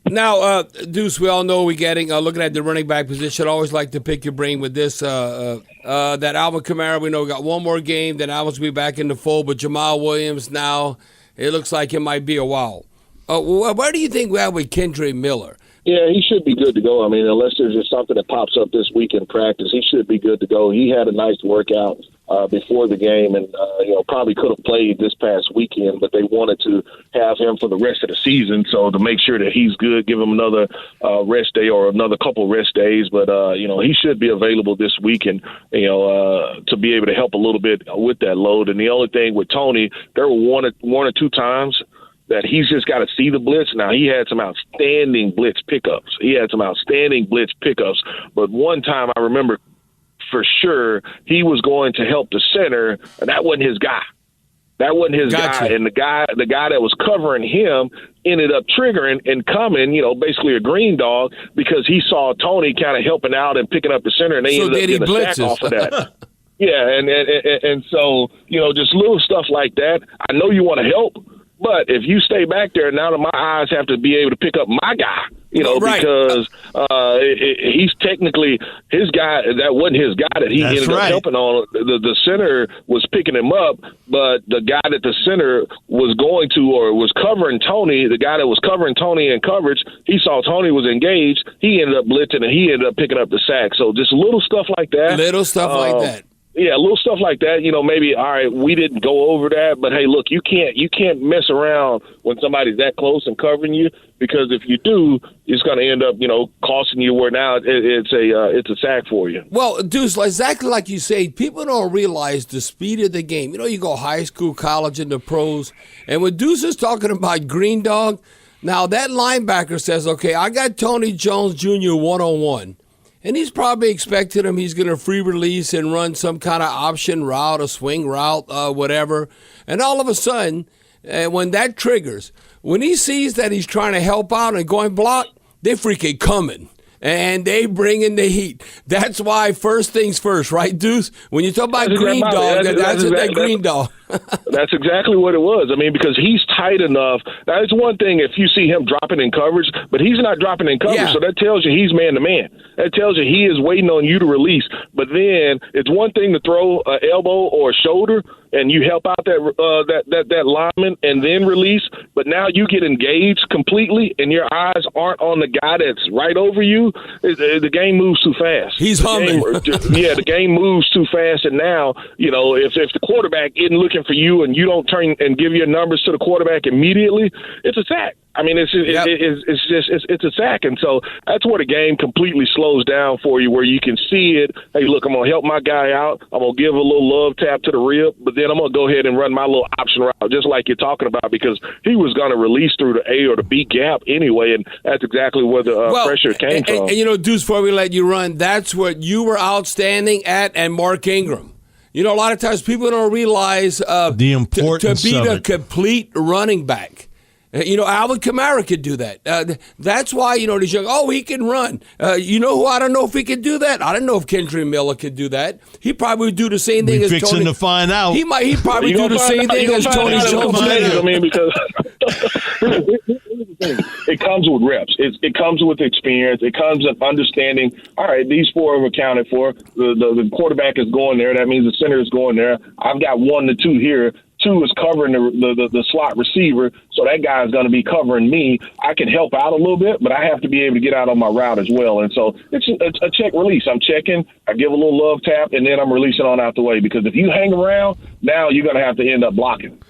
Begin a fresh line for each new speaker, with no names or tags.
Now, Deuce, we all know we're getting looking at the running back position. I always like to pick your brain with this. That Alvin Kamara, we know we got one more game, then Alvin's will be back in the fold. But Jamal Williams now, it looks like it might be a while. Where do you think we are with Kendre Miller?
Yeah, he should be good to go. I mean, unless there's just something that pops up this week in practice, he should be good to go. He had a nice workout before the game, and probably could have played this past weekend, but they wanted to have him for the rest of the season. So to make sure that he's good, give him another rest day or another couple rest days. But he should be available this week, and to be able to help a little bit with that load. And the only thing with Tony, there were one or two times that he's just got to see the blitz. Now, he had some outstanding blitz pickups. But one time I remember for sure he was going to help the center, and that wasn't his guy. Guy. And the guy that was covering him ended up triggering and coming, basically a green dog, because he saw Tony kind of helping out and picking up the center, and they ended up getting a sack off of that. Yeah, and so, just little stuff like that. I know you want to help, but if you stay back there, now that my eyes have to be able to pick up my guy,
right.
because he's technically his guy. That wasn't his guy that he ended up helping on. The center was picking him up, but the guy that the center was going to or was covering Tony, the guy that was covering Tony in coverage, he saw Tony was engaged. He ended up blitzing, and he ended up picking up the sack. So just little stuff like that. Yeah, little stuff like that. Maybe, all right, we didn't go over that, but hey, look, you can't mess around when somebody's that close and covering you, because if you do, it's going to end up, costing you where now it's a sack for you.
Well, Deuce, exactly like you say, people don't realize the speed of the game. You go high school, college, and the pros, and when Deuce is talking about green dog, now that linebacker says, okay, I got Tony Jones Jr. one-on-one. And he's probably expected him. He's going to free release and run some kind of option route, a swing route, whatever. And all of a sudden, when that triggers, when he sees that he's trying to help out and going block, they're freaking coming. And they bring in the heat. That's why first things first, right, Deuce? When you talk about green dog, that's green dog.
That's exactly what it was. I mean, because he's tight enough. Now, it's one thing if you see him dropping in coverage, but he's not dropping in coverage, so that tells you he's man-to-man. That tells you he is waiting on you to release. But then it's one thing to throw an elbow or a shoulder, and you help out that lineman and then release, but now you get engaged completely and your eyes aren't on the guy that's right over you. The game moves too fast.
He's humming.
The game moves too fast, and now, if the quarterback isn't looking for you and you don't turn and give your numbers to the quarterback immediately, it's a sack. I mean, it's a sack, and so that's where the game completely slows down for you, where you can see it. Hey, look, I'm gonna help my guy out. I'm gonna give a little love tap to the rib, but then I'm gonna go ahead and run my little option route, just like you're talking about, because he was gonna release through the A or the B gap anyway, and that's exactly where the pressure came from.
And Deuce, before we let you run, that's what you were outstanding at, and Mark Ingram. A lot of times people don't realize
the importance
to be
of
the complete running back. Alvin Kamara could do that. That's why, these young, he can run. Who I don't know if he could do that? I don't know if Kendre Miller could do that. He probably would do the same thing as Tony.
Fixing to find out.
He probably do the same thing as Tony Jones.
I mean, because it comes with reps. It comes with experience. It comes with understanding, all right, these four have accounted for. The quarterback is going there. That means the center is going there. I've got 1 to 2 here. 2 is covering the slot receiver, so that guy is going to be covering me. I can help out a little bit, but I have to be able to get out on my route as well. And so it's a check release. I'm checking, I give a little love tap, and then I'm releasing on out the way, because if you hang around, now you're going to have to end up blocking.